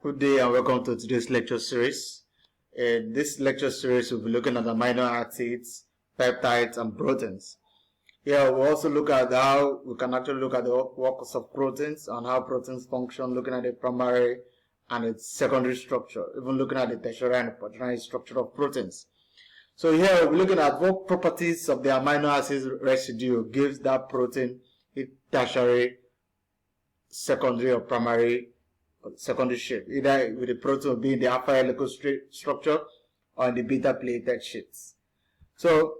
Good day and welcome to today's lecture series. In this lecture series, we'll be looking at amino acids, peptides, and proteins. Here, we'll also look at how we can actually look at the works of proteins and how proteins function, looking at the primary and its secondary structure, even looking at the tertiary and quaternary structure of proteins. So here, we'll be looking at what properties of the amino acid residue gives that protein its tertiary, secondary, or primary secondary shape, either with the protein being the alpha helical structure or in the beta plated sheets. So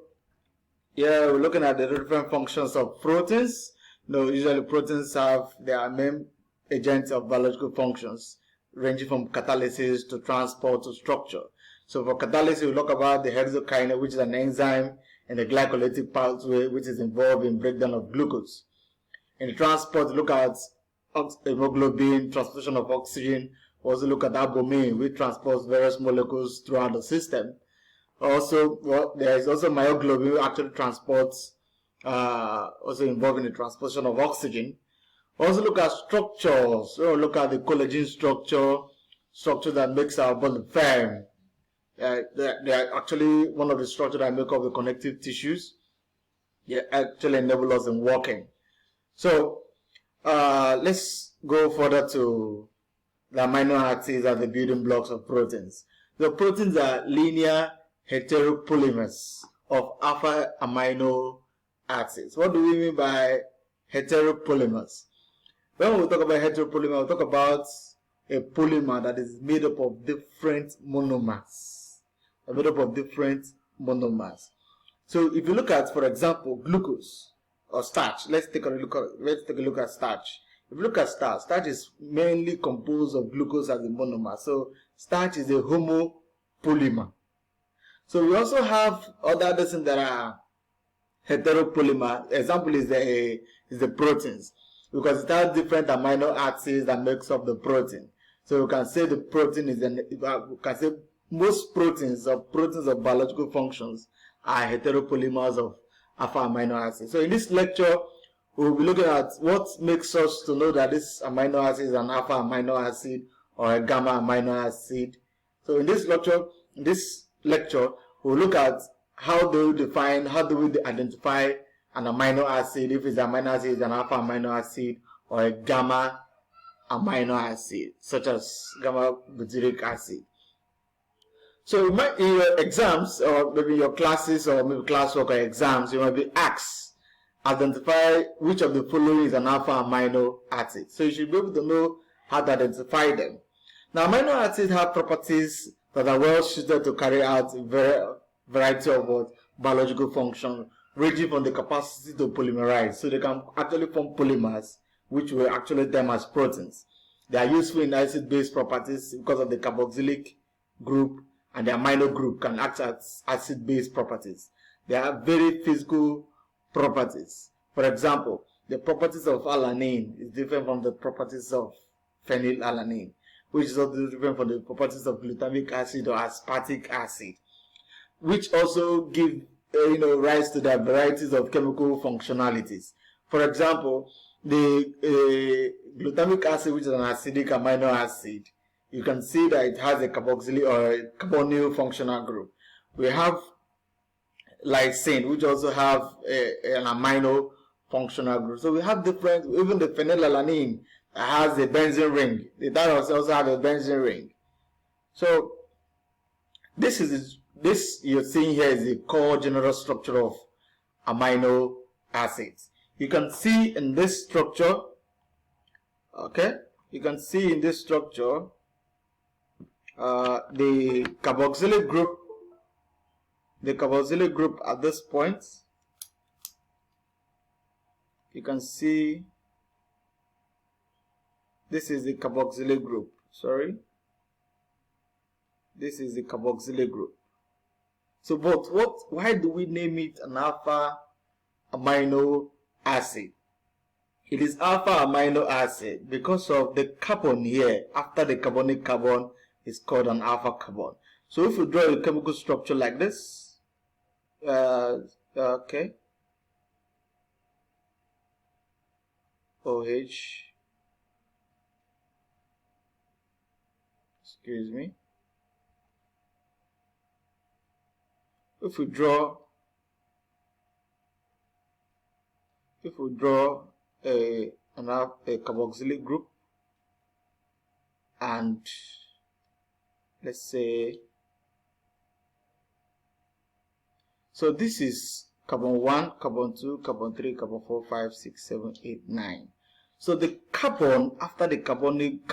here we're looking at the different functions of proteins. Usually proteins have their main agents of biological functions, ranging from catalysis to transport to structure. So for catalysis, we look about the hexokinase, which is an enzyme in the glycolytic pathway, which is involved in breakdown of glucose. In the transport, look at hemoglobin, transportation of oxygen. Also look at albumin, which transports various molecules throughout the system. Also, there is also myoglobin, which actually transports, also involved in the transportation of oxygen. Also look at structures. So look at the collagen structure that makes our body firm. They are actually one of the structures that make up the connective tissues. They actually enable us in walking. So let's go further to the amino acids and the building blocks of proteins. The proteins are linear heteropolymers of alpha amino acids. What do we mean by heteropolymers? When we talk about heteropolymer, we talk about a polymer that is made up of different monomers. So if you look at, for example, glucose or starch, let's take a look at starch. If you look at starch is mainly composed of glucose as a monomer. So starch is a homopolymer. So we also have other things that are heteropolymer. Example is the proteins, because it has different amino acids that makes up the protein. So we can say the protein is we can say most proteins of biological functions are heteropolymers of alpha amino acids. So in this lecture, we'll be looking at what makes us to know that this amino acid is an alpha amino acid or a gamma amino acid. So in this lecture, we'll look at how do we identify an amino acid, if it's an amino acid is an alpha amino acid or a gamma amino acid, such as gamma butyric acid. So in your exams, or maybe your classes, or maybe classwork or exams, you might be asked, identify which of the following is an alpha amino acid. So you should be able to know how to identify them. Now, amino acids have properties that are well suited to carry out a variety of biological functions, ranging from the capacity to polymerize. So they can actually form polymers, which we actually term as proteins. They are useful in acid-base properties because of the carboxylic group, and the amino group can act as acid-base properties. They have very physical properties. For example, the properties of alanine is different from the properties of phenylalanine, which is also different from the properties of glutamic acid or aspartic acid, which also give rise to the varieties of chemical functionalities. For example, the glutamic acid, which is an acidic amino acid, you can see that it has a carboxylic or a carbonyl functional group. We have lysine, which also have an amino functional group. So we have different, even the phenylalanine has a benzene ring. That also has a benzene ring. So this you're seeing here is the core general structure of amino acids. You can see in this structure, okay, you can see in this structure the carboxylic group at this point. You can see this is the carboxylic group. This is the carboxylic group. So, but why do we name it an alpha amino acid? It is alpha amino acid because of the carbon here after the carbonic carbon is called an alpha carbon. So if you draw a chemical structure like this, okay, OH, Excuse me. If we draw a carboxylic group, and let's say, so this is carbon 1, carbon 2, carbon 3, carbon 4, 5, 6, 7, 8, 9. So the carbon after the carboxylic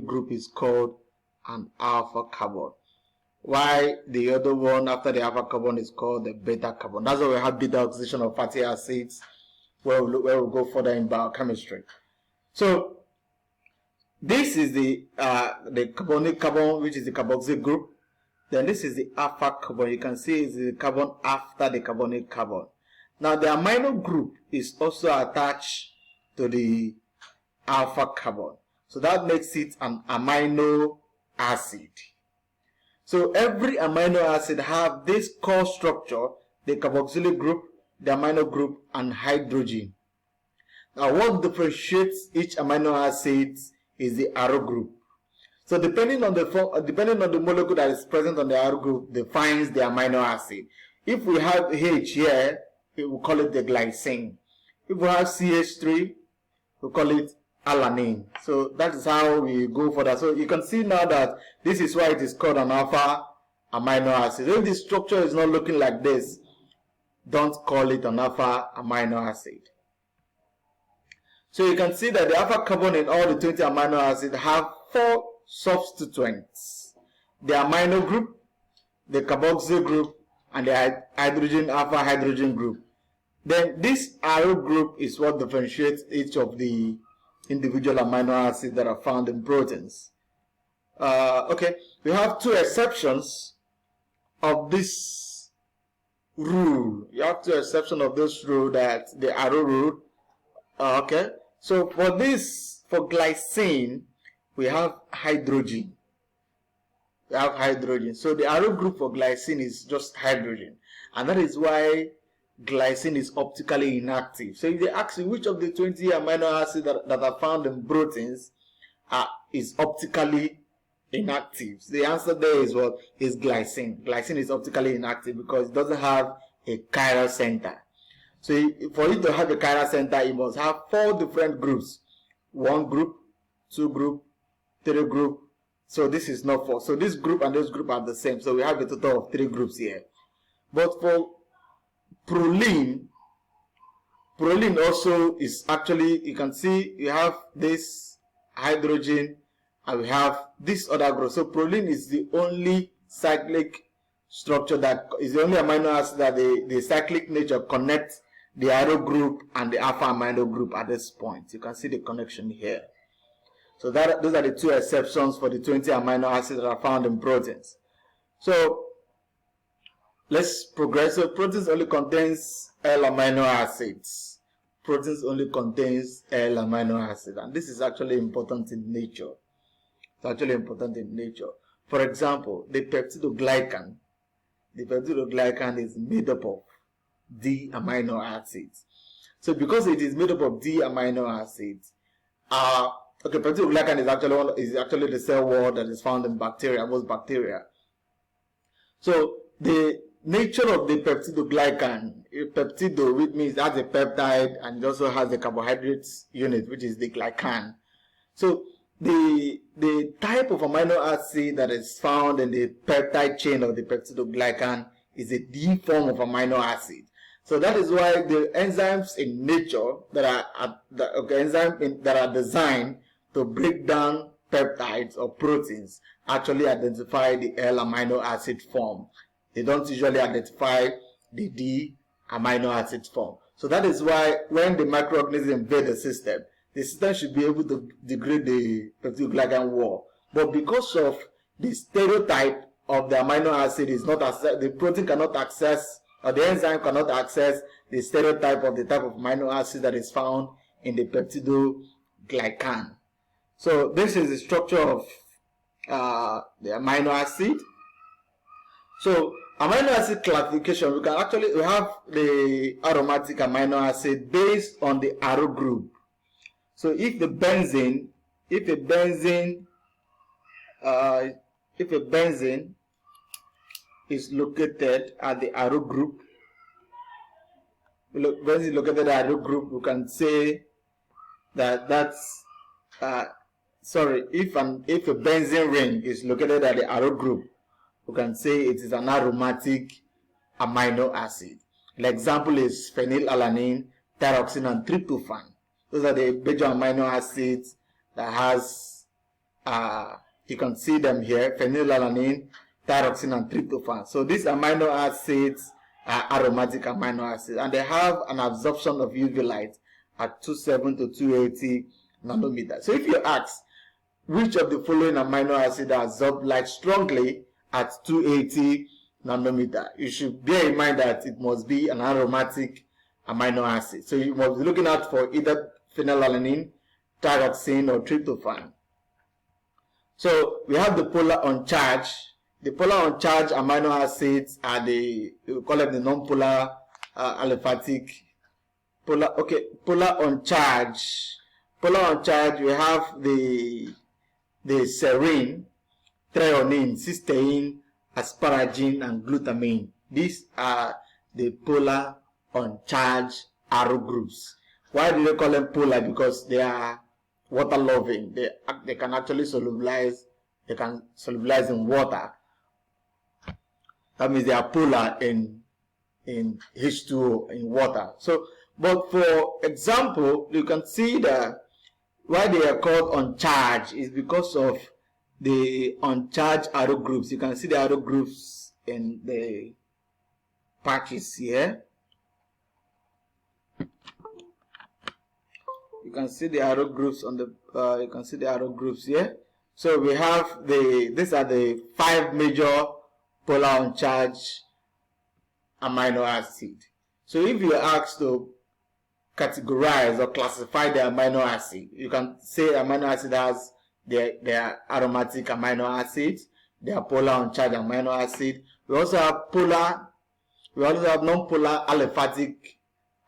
group is called an alpha carbon. Why the other one after the alpha carbon is called the beta carbon. That's why we have beta oxidation of fatty acids, where we'll go further in biochemistry. So this is the carbonic carbon, which is the carboxyl group. Then this is the alpha carbon. You can see it's the carbon after the carbonic carbon. Now the amino group is also attached to the alpha carbon. So that makes it an amino acid. So every amino acid have this core structure, the carboxylic group, the amino group, and hydrogen. Now what differentiates each amino acid is the arrow group. So depending on the molecule that is present on the arrow group defines the amino acid. If we have H here, we will call it the glycine. If we have CH3, we call it alanine. So that is how we go for that. So you can see now that this is why it is called an alpha amino acid. If the structure is not looking like this, don't call it an alpha amino acid. So you can see that the alpha carbon in all the 20 amino acids have 4 substituents: the amino group, the carboxyl group, and the alpha hydrogen group. Then this arrow group is what differentiates each of the individual amino acids that are found in proteins. Okay, we have 2 exceptions of this rule. You have 2 exceptions of this rule, that the arrow rule. Okay, so for glycine, we have hydrogen. So the arrow group for glycine is just hydrogen, and that is why glycine is optically inactive. So if they ask you which of the 20 amino acids that are found in proteins is optically inactive, the answer there is what? Is glycine. Glycine is optically inactive because it doesn't have a chiral center. So for it to have a chiral center, it must have 4 different groups: 1 group, 2 group, 3 group. So this is not 4. So this group and this group are the same. So we have a total of 3 groups here. But for proline also is actually, you can see you have this hydrogen and we have this other group. So proline is the only cyclic structure, that is the only amino acid that the cyclic nature connects the arrow group and the alpha amino group at this point. You can see the connection here. So those are the 2 exceptions for the 20 amino acids that are found in proteins. So let's progress. So proteins only contains L amino acids. Proteins only contains L amino acids, and this is actually important in nature. It's actually important in nature. For example, the peptidoglycan. The peptidoglycan is made up of D amino acids. So because it is made up of D amino acids, okay, peptidoglycan is actually the cell wall that is found in bacteria, most bacteria. So the nature of the peptidoglycan, peptido, which means it has a peptide and it also has a carbohydrates unit, which is the glycan. So the type of amino acid that is found in the peptide chain of the peptidoglycan is a D form of amino acid. So that is why the enzymes in nature that are designed to break down peptides or proteins actually identify the L amino acid form. They don't usually identify the D amino acid form. So that is why when the microorganisms invade the system should be able to degrade the peptidoglycan wall. But because of the stereotype of the amino acid is not accessed, the protein cannot access, or the enzyme cannot access the stereotype of the type of amino acid that is found in the peptidoglycan. So this is the structure of the amino acid. So amino acid classification, we have the aromatic amino acid based on the arrow group. So if a benzene if a benzene is located at the arrow group, benzene located at the arrow group, we can say that that's if a benzene ring is located at the arrow group, we can say it is an aromatic amino acid. An example is phenylalanine, thyroxine, and tryptophan. Those are the major amino acids that has, you can see them here, phenylalanine, thyroxine, and tryptophan. So these amino acids are aromatic amino acids, and they have an absorption of UV light at 27 to 280 nanometers. So if you ask, which of the following amino acids absorb light strongly at 280 nanometer, you should bear in mind that it must be an aromatic amino acid. So you must be looking out for either phenylalanine, thyroxine, or tryptophan. So we have the polar uncharged. The polar uncharged amino acids are we call it the non-polar aliphatic. Polar uncharged. Polar uncharged, we have the serine, threonine, cysteine, asparagine, and glutamine. These are the polar uncharged arrow groups. Why do they call them polar? Because they are water loving. They can actually solubilize. They can solubilize in water. That means they are polar in H2O, in water. So, but for example, you can see that why they are called uncharged is because of the uncharged arrow groups. You can see the arrow groups in the patches here. You can see the arrow groups on the. You can see the arrow groups here. So we have these are the 5 major polar uncharged amino acid. So if you are asked to categorize or classify the amino acid, you can say amino acid has their aromatic amino acids, their polar uncharged amino acid. We also have non-polar aliphatic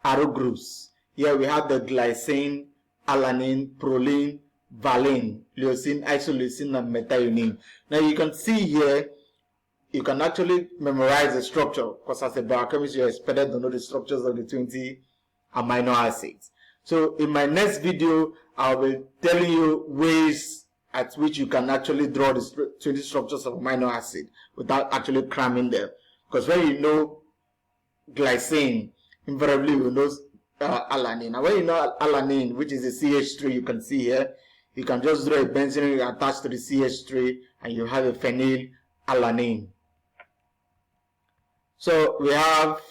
arrow groups. Here we have the glycine, alanine, proline, valine, leucine, isoleucine, and methionine. Now you can see here, you can actually memorize the structure, because as a biochemist you're expected to know the structures of the 20 amino acids. So in my next video, I'll be telling you ways at which you can actually draw the 20 structures of amino acid without actually cramming them. Because when you know glycine, invariably you know alanine. And when you know alanine, which is the CH3 you can see here, you can just draw a benzene ring attached to the CH3 and you have a phenylalanine. So we have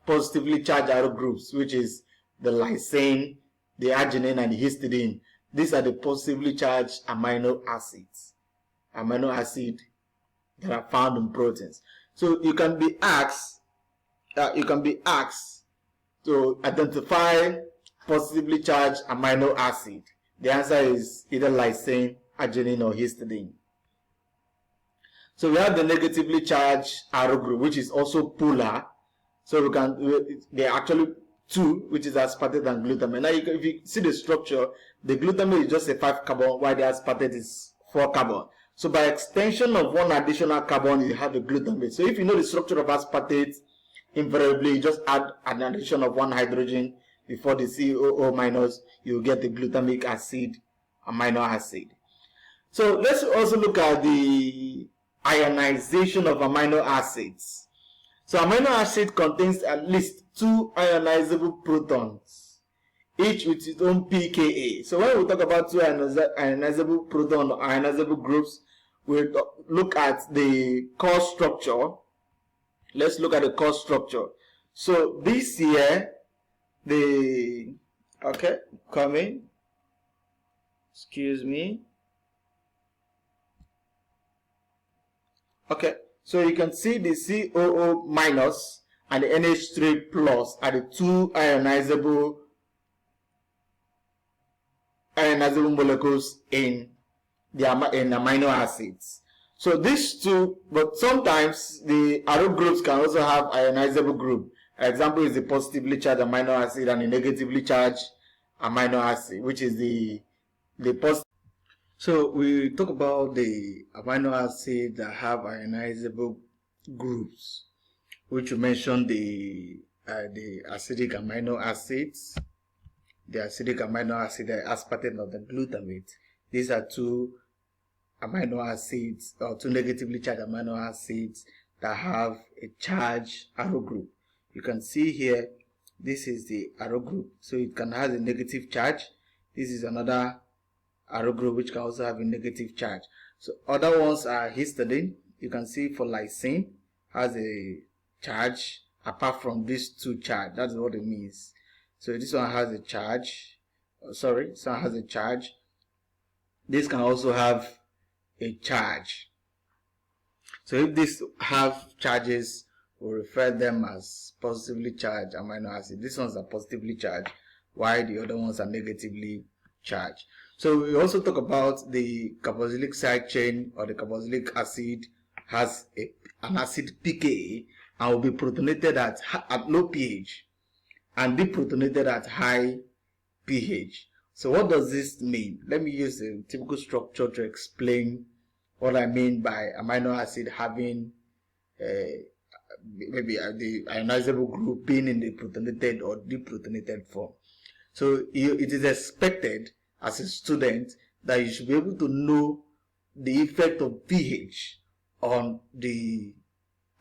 positively charged arrow groups, which is the lysine, the arginine, and the histidine. These are the positively charged amino acids that are found in proteins. So you can be asked to identify positively charged amino acid. The answer is either lysine, arginine, or histidine. So we have the negatively charged arrow group, which is also polar. So there are actually 2, which is aspartate and glutamate. Now if you see the structure, the glutamate is just a 5 carbon, while the aspartate is 4 carbon. So by extension of 1 additional carbon, you have the glutamate. So if you know the structure of aspartate, invariably you just add an addition of 1 hydrogen before the COO minus, you get the glutamic acid amino acid. So let's also look at the ionization of amino acids. So amino acid contains at least 2 ionizable protons, each with its own pKa. So when we talk about 2 ionizable proton or ionizable groups, we'll look at the core structure. Let's look at the core structure. So this here, excuse me. Okay, so you can see the COO minus and the NH3 plus are the 2 ionizable molecules in amino acids. So these 2, but sometimes the arrow groups can also have ionizable group. An example is the positively charged amino acid and the negatively charged amino acid, which is the positive. So we talk about the amino acids that have ionizable groups, which you mentioned the acidic amino acids, the acidic amino acid, the aspartate of the glutamate. These are two amino acids or two negatively charged amino acids that have a charged arrow group. You can see here, this is the arrow group, so it can have a negative charge. This is another arrow group which can also have a negative charge. So other ones are histidine. You can see for lysine has a charge apart from these two charge. That's what it means. So this one has a charge. This one has a charge. This can also have a charge. So if these have charges, we'll refer them as positively charged amino acids. These ones are positively charged, while the other ones are negatively charged. So we also talk about the carboxylic side chain, or the carboxylic acid has an acid pKa and will be protonated at low pH and deprotonated at high pH. So what does this mean? Let me use a typical structure to explain what I mean by amino acid having maybe the ionizable group being in the protonated or deprotonated form. So it is expected as a student that you should be able to know the effect of pH on the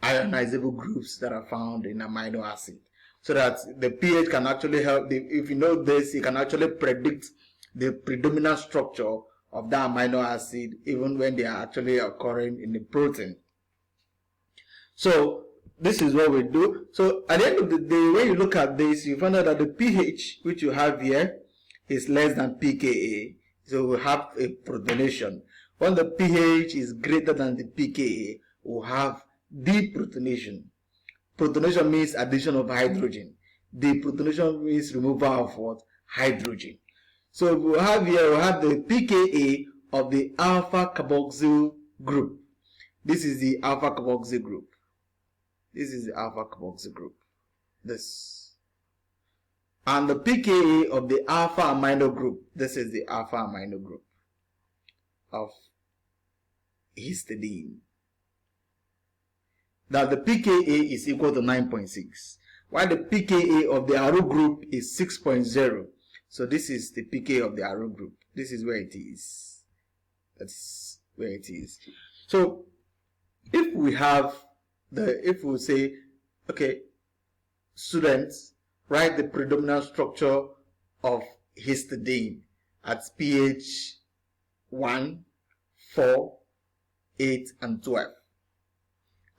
ionizable groups that are found in amino acid, so that the pH can actually help. If you know this, you can actually predict the predominant structure of that amino acid even when they are actually occurring in the protein. So this is what we do. So at the end of the day, when you look at this, you find out that the pH which you have here is less than pKa. So we have a protonation. When the pH is greater than the pKa, we have deprotonation. Protonation means addition of hydrogen. Deprotonation means removal of what? Hydrogen. So we have here, we have the pKa of the alpha carboxyl group. This is the alpha carboxyl group. This is the alpha carboxyl group. This. And the pKa of the alpha amino group. This is the alpha amino group of histidine. That the pKa is equal to 9.6, while the pKa of the arrow group is 6.0. So this is the pKa of the arrow group. This is where it is. That's where it is. So if we say, okay, students, write the predominant structure of histidine at pH 1, 4, 8, and 12.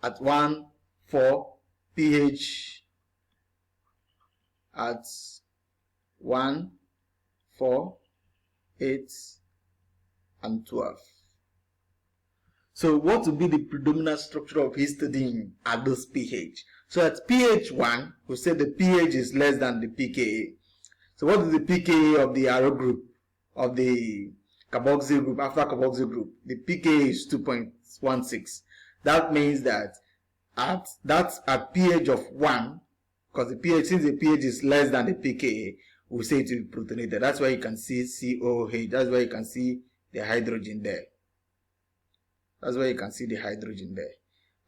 At 1, 4, pH at 1, 4, 8, and 12. So what will be the predominant structure of histidine at this pH? So at pH 1, we say the pH is less than the pKa. So what is the pKa of the arrow group, of the carboxyl group, alpha carboxyl group? The pKa is 2.16. That means that at pH of 1, because the pH, since the pH is less than the pKa, we say it will be protonated. That's why you can see COH. That's why you can see the hydrogen there. That's why you can see the hydrogen there.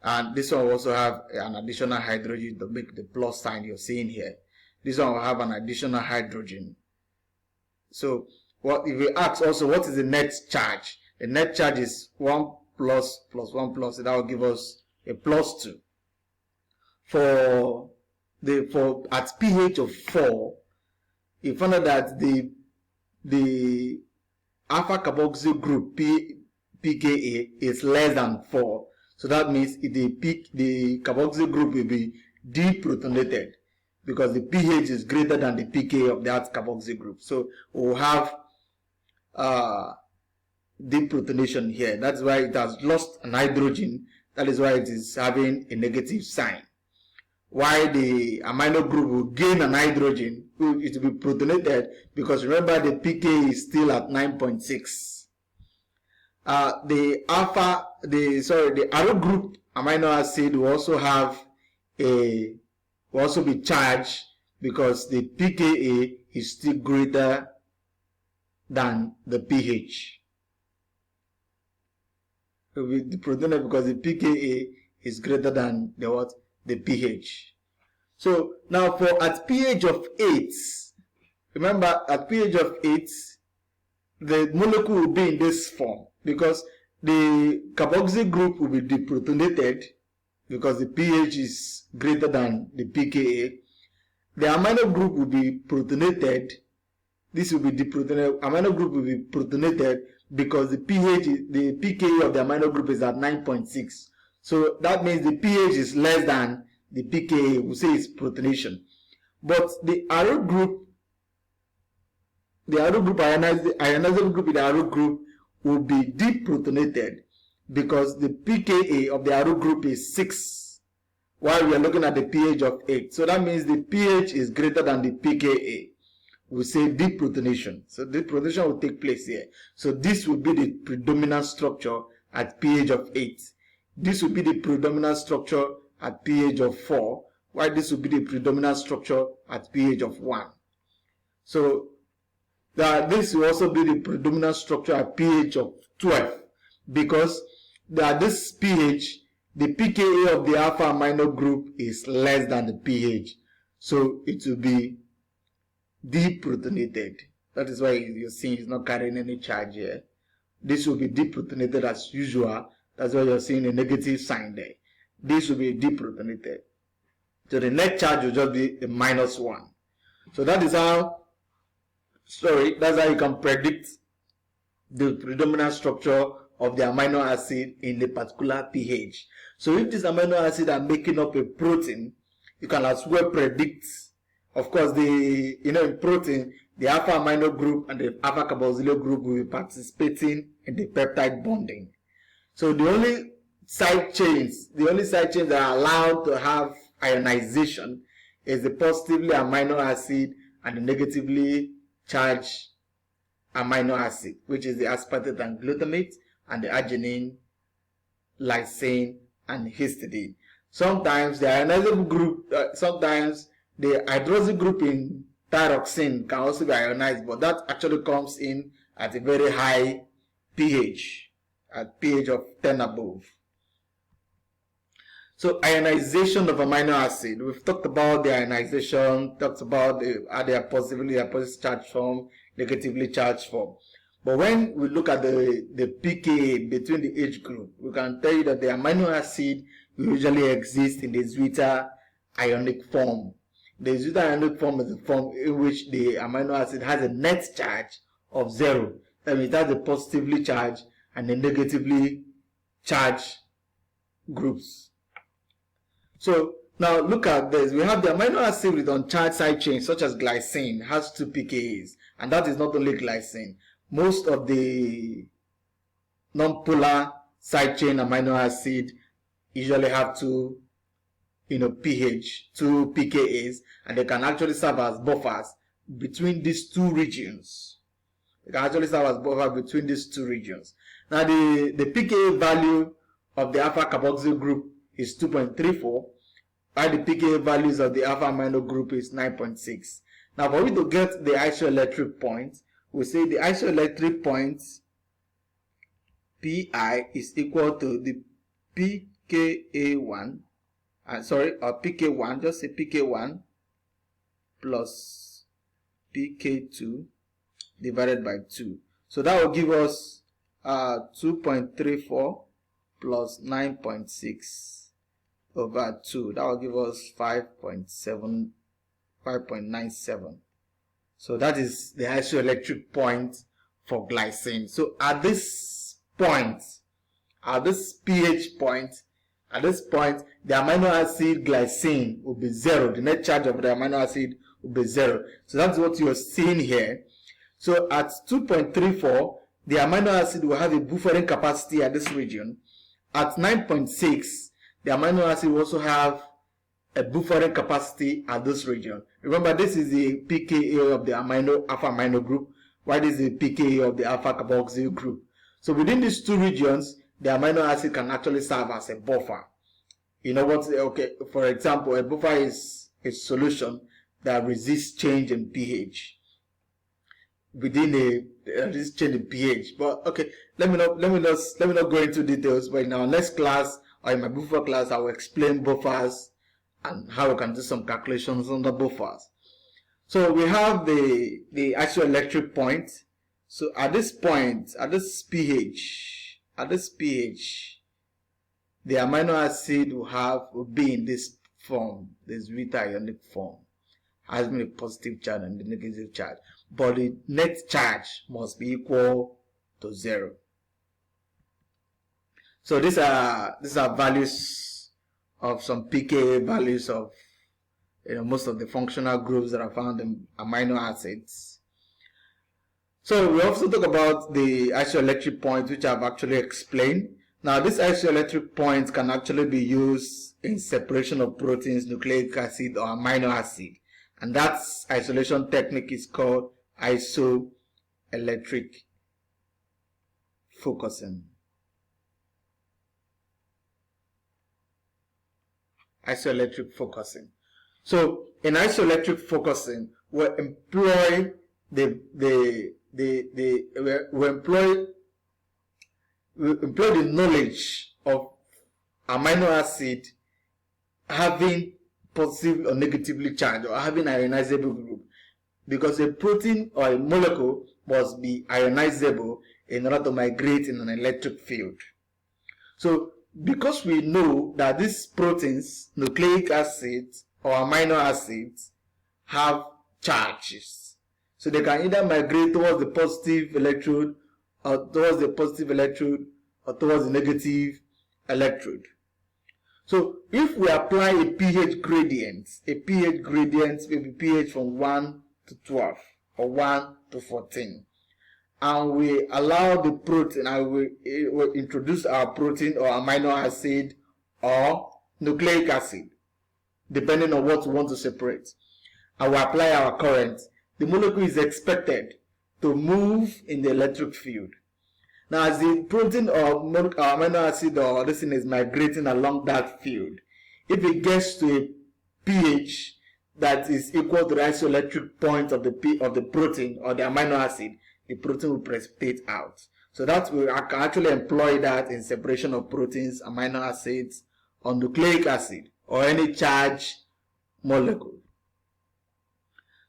And this one will also have an additional hydrogen to make the plus sign you're seeing here. This one will have an additional hydrogen. So what if we ask also what is the net charge? The net charge is 1 plus 1 plus. So that will give us a plus 2. For at pH of 4, you find out that the alpha carboxyl group pKa is less than 4. So that means the carboxyl group will be deprotonated because the pH is greater than the pKa of that carboxyl group. So we'll have deprotonation here. That's why it has lost an hydrogen. That is why it is having a negative sign. Why the amino group will gain an hydrogen, it will be protonated, because remember the pKa is still at 9.6. The arrow group amino acid will also be charged because the pKa is still greater than the pH. It will be deprotonated because the pKa is greater than the what? The pH. So now at pH of 8, remember at pH of 8, the molecule will be in this form because the carboxyl group will be deprotonated because the pH is greater than the pKa. The amino group will be protonated. This will be deprotonated. Amino group will be protonated because the pKa of the amino group is at 9.6. So that means the pH is less than the pKa. We say it's protonation. But the arrow group, ionizable group in the arrow group will be deprotonated because the pKa of the arrow group is 6, while we are looking at the pH of 8. So that means the pH is greater than the pKa. We say deprotonation. So deprotonation will take place here. So this will be the predominant structure at pH of 8. This will be the predominant structure at pH of 4, while this will be the predominant structure at pH of 1. So this will also be the predominant structure at pH of 12 because this pH, the pKa of the alpha amino group is less than the pH. So it will be deprotonated. That is why you're seeing it's not carrying any charge here. This will be deprotonated as usual. That's why you're seeing a negative sign there. This will be deprotonated. So the net charge will just be a -1. So that is how, that's how you can predict the predominant structure of the amino acid in a particular pH. So if these amino acids are making up a protein, you can as well predict, of course, in protein, the alpha amino group and the alpha carboxyl group will be participating in the peptide bonding. So the only side chains that are allowed to have ionization is the positively amino acid and the negatively charged amino acid, which is the aspartate and glutamate, and the arginine, lysine, and histidine. Sometimes the ionizable group, sometimes the hydroxyl group in thyroxine can also be ionized, but that actually comes in at a very high pH, at pH of 10 above. So ionization of amino acid. We've talked about the ionization, talked about they are positively charged form, negatively charged form. But when we look at the pKa between the H group, we can tell you that the amino acid usually exists in the zwitter ionic form. The zwitter ionic form is the form in which the amino acid has a net charge of 0. That means it has a positively charged and a negatively charged groups. So now look at this. We have the amino acid with uncharged side chains such as glycine has 2 pKa's, and that is not only glycine. Most of the non-polar side chain amino acid usually have 2 pKa's, and they can actually serve as buffers between these two regions. Now the pKa value of the alpha carboxyl group is 2.34, while the pKa values of the alpha amino group is 9.6. Now for we to get the isoelectric point, we say the isoelectric point Pi is equal to the pKa1, or pK1, just say pK1 plus pK2 divided by 2. So that will give us 2.34 plus 9.6 over 2. That will give us 5.97. So that is the isoelectric point for glycine. So at this point, at this pH point, the amino acid glycine will be 0. The net charge of the amino acid will be 0. So that's what you're seeing here. So at 2.34, the amino acid will have a buffering capacity at this region. At 9.6, the amino acid will also have a buffering capacity at this region. Remember, this is the pKa of the alpha amino group, while this is the pKa of the alpha carboxyl group. So within these two regions, the amino acid can actually serve as a buffer. You know what? Okay, for example, a buffer is a solution that resists change in pH. within this change in pH. But okay, let me not go into details. But in our next class or in my buffer class, I will explain buffers and how we can do some calculations on the buffers. So we have the isoelectric point. So at this point, at this pH, the amino acid will be in this form, this beta ionic form, having a positive charge and the negative charge. But the net charge must be equal to 0. So these are values of some pKa values of most of the functional groups that are found in amino acids. So we also talk about the isoelectric points, which I've actually explained. Now this isoelectric point can actually be used in separation of proteins, nucleic acid, or amino acid. And that isolation technique is called isoelectric focusing. Isoelectric focusing. So in isoelectric focusing, we employ the knowledge of amino acid having positive or negatively charged or having ionizable group, because a protein or a molecule must be ionizable in order to migrate in an electric field. So because we know that these proteins, nucleic acids or amino acids, have charges, so they can either migrate towards the positive electrode or towards the negative electrode. So if we apply a pH gradient maybe pH from 1 to 12 or 1 to 14, and we allow the protein, and we introduce our protein or amino acid or nucleic acid, depending on what we want to separate, and we apply our current, the molecule is expected to move in the electric field. Now, as the protein or amino acid or this thing is migrating along that field, if it gets to a pH that is equal to the isoelectric point of the protein or the amino acid, the protein will precipitate out. So that we can actually employ that in separation of proteins, amino acids, or nucleic acid, or any charged molecule.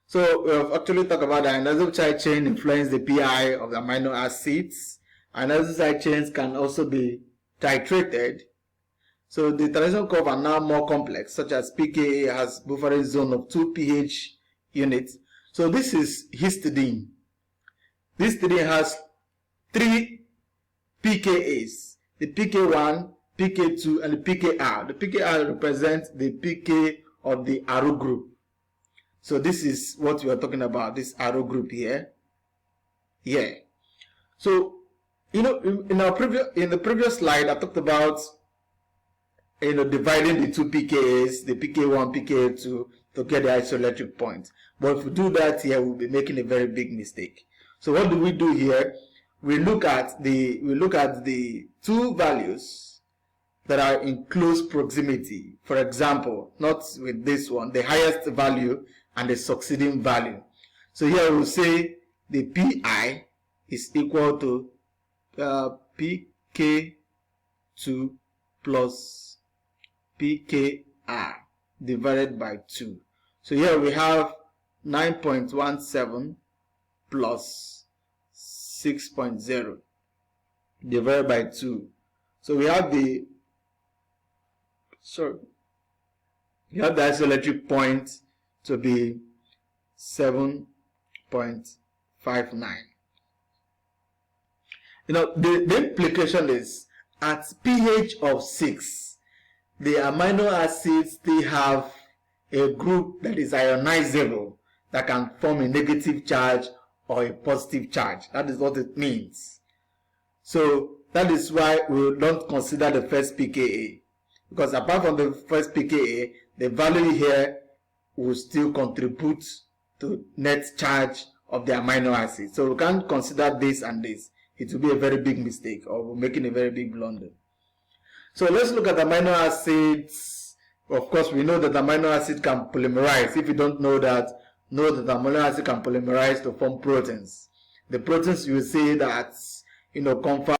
So we have actually talked about the ionizable side chain influence the pI of the amino acids. Ionizable side chains can also be titrated. So the titration curve are now more complex, such as pKa has buffering zone of 2 pH units. So this is histidine. This histidine has 3 pKa's, the pK1, pK2, and the pKr. The pKr represents the pK of the arrow group. So this is what we are talking about, this arrow group here. Yeah. So, in the previous slide, I talked about, dividing the 2 pKa's, the pK1, pK2, to get the isoelectric point. But if we do that here, we'll be making a very big mistake. So what do we do here? We look at the 2 values that are in close proximity. For example, not with this one, the highest value and the succeeding value. So here we'll say the pi is equal to pK2 plus pKr divided by 2. So here we have 9.17 plus 6.0 divided by 2. So we have the isoelectric point to be 7.59. The implication is at pH of 6, the amino acids still have a group that is ionizable, that can form a negative charge or a positive charge. That is what it means. So that is why we don't consider the first pKa, because apart from the first pKa, the value here will still contribute to net charge of the amino acid. So we can't consider this and this. It will be a very big mistake, or we're making a very big blunder. So let's look at amino acids. Of course, we know that amino acid can polymerize. If you don't know that amino acid can polymerize to form proteins. the proteins you will see that confer